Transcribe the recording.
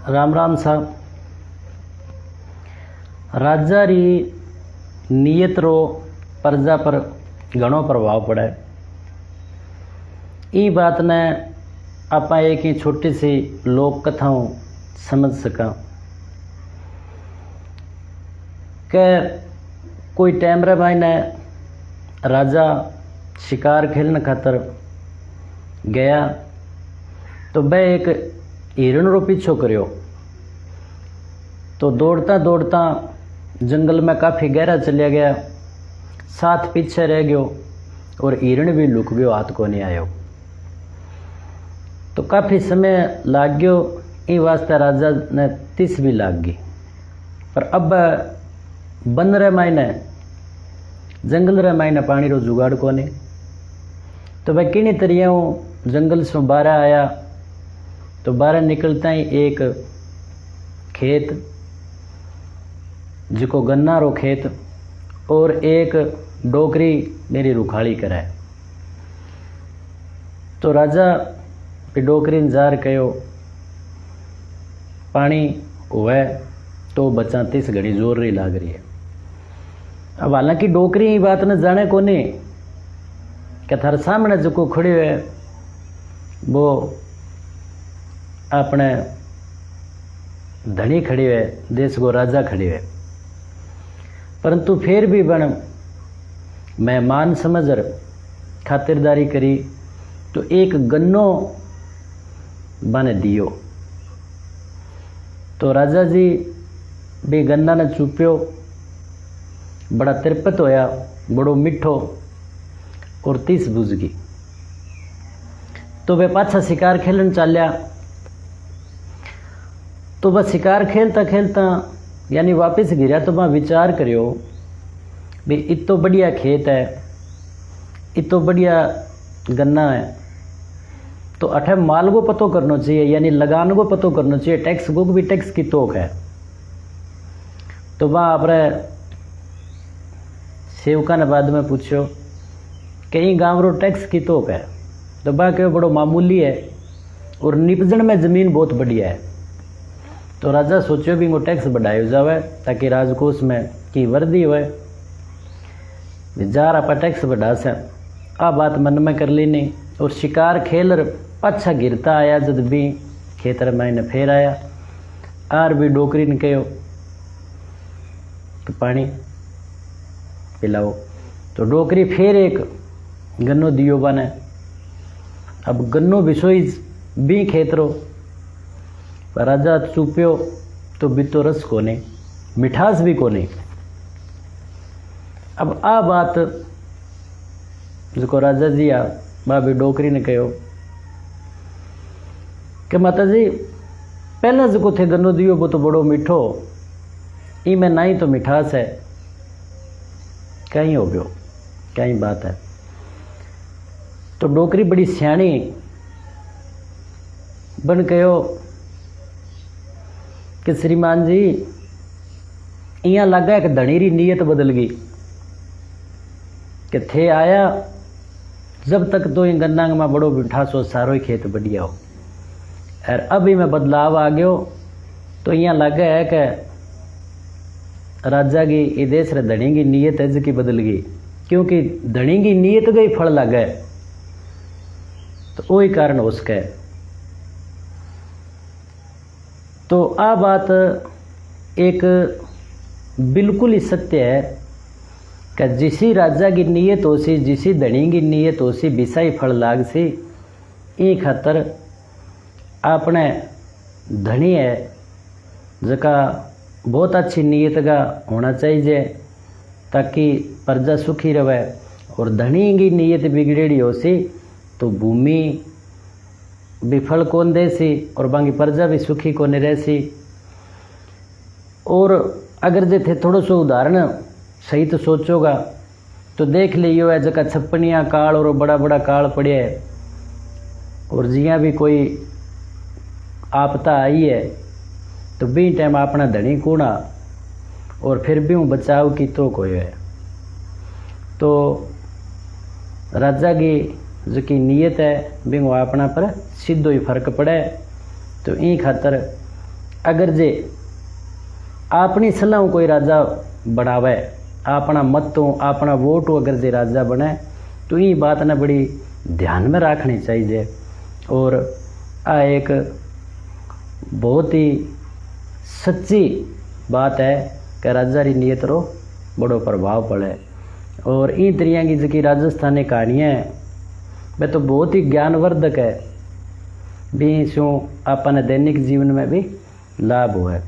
राम राम साहब। राजा री नीयत रो प्रजा पर घणो प्रभाव पड़े। ई बात ने आपा एक ही छोटी सी लोक कथाओं समझ सका कि कोई टाइम रे भाई ने राजा शिकार खेलने खातर गया तो वह एक हिरण रो पीछो करियो। तो दौड़ता दौड़ता जंगल में काफ़ी गहरा चलिया गया, साथ पीछे रह गयो और हिरण भी लुक गयो, हाथ को नहीं आयो। तो काफ़ी समय लाग गयो, ई वास्ते राजा ने तिस भी लाग गई। पर अब बन रे मायने जंगल रे मायने पानी रो जुगाड़ को नहीं। तो वह किनी तरिया जंगल से बाहर आया। तो बाहर निकलता ही एक खेत जिको गन्ना रो खेत और एक डोकरी मेरी रुखाड़ी करे। तो राजा डोकरी ने जार कहो पानी हुए तो बचा तीस घड़ी जोर रही लाग रही है। अब हालांकि डोकरी ये बात न जाने को नहीं कि थारे सामने जो खड़ी है वो अपने धनी खड़ी है, देश को राजा खड़ी है। परंतु फिर भी बन मेहमान समझ खातिरदारी करी तो एक गन्नो बने दियो। तो राजा जी भी गन्ना ने चूप्यो, बड़ा तिरपत होया, बड़ो मिठो और तीस बुझ गई। तो वे पाछा शिकार खेलन चाल्या। तो वह शिकार खेलता खेलता यानी वापस गिरा तो वहाँ विचार करियो भी इतो बढ़िया खेत है, इतो बढ़िया गन्ना है, तो अठे माल को पतो करना चाहिए, यानी लगान को पतो करना चाहिए, टैक्स को भी टैक्स की तोक है। तो वहाँ अपने सेवका ने बाद में पूछो कहीं गाँव रो टैक्स की तोक है। तो वह कहो बड़ो मामूली है और निपजन में ज़मीन बहुत बढ़िया है। तो राजा सोचो भी वो टैक्स बढ़ायो जावे ताकि राजकोष में की वर्दी होए। जार आप टैक्स बढ़ा से आ बात मन में कर ली नहीं। और शिकार खेल पाछा गिरता आया, जब भी खेतर मैंने फेर आया आर भी डोकरी ने कहो तो पानी पिलाओ। तो डोकरी फिर एक गन्नो दियो बने। अब गन्नो बिसोई भी खेतरो राजा चूप्यो तो बितो रस को नहीं, मिठास भी को नहीं। अब आ बात जो राजा जी आ बाबी डोकरी ने कहो कि माता जी पहले जो थे गन्नो दियो वो तो बड़ो मिठो, ई में ना ही तो मिठास है, कहीं हो गयो, कहीं बात है। तो डोकरी बड़ी सियाणी बन कहो कि श्रीमान जी इं लगा कि धनी री नीयत बदल गई कि थे आया जब तक तो इन गन्ना में बड़ो मिठास हो, सारो ही खेत बढ़िया हो, और अभी में बदलाव आ गयो। तो यहाँ लगा है कि राजा की ये देश रे धनी की नीयत है जिसकी बदल गई, क्योंकि धनी की नीयत गई फल लगा है। तो वही कारण हो सके। तो आ बात एक बिल्कुल ही सत्य है कि जिसी राजा की नीयत हो सी, जिसी धनी की नीयत हो सी, बिसा ही फल लाग सी। ई खातर अपने धनी है जका बहुत अच्छी नीयत का होना चाहिए ताकि प्रजा सुखी रहे। और धनी की नीयत बिगड़ेड़ी हो सी तो भूमि भी फल कौन दे सी और बाकी प्रजा भी सुखी को नहीं रह सी। और अगर जे थे थोड़ो सो उदाहरण सही तो सोचोगा तो देख लियो है जगह छप्पनिया काल और बड़ा बड़ा काल पड़े है, और जिया भी कोई आपदा आई है तो भी टाइम अपना धनी कूड़ा और फिर भी हूँ बचाव की तो कोई है। तो राजा की जो की नीयत है भी वो अपना पर सीधो ही फर्क पड़े। तो ई खातर अगर जे अपनी सलाह कोई राजा बनावे, अपना मतों अपना वोट अगर जे राजा बने, तो ये बात ना बड़ी ध्यान में रखनी चाहिए। और आ एक बहुत ही सच्ची बात है कि राजा री नीयत रो बड़ो प्रभाव पड़े। और इन तरिया की जो राजस्थानी कहानियाँ हैं वे तो बहुत ही ज्ञानवर्धक है, भी इसों अपन दैनिक जीवन में भी लाभ हुआ है।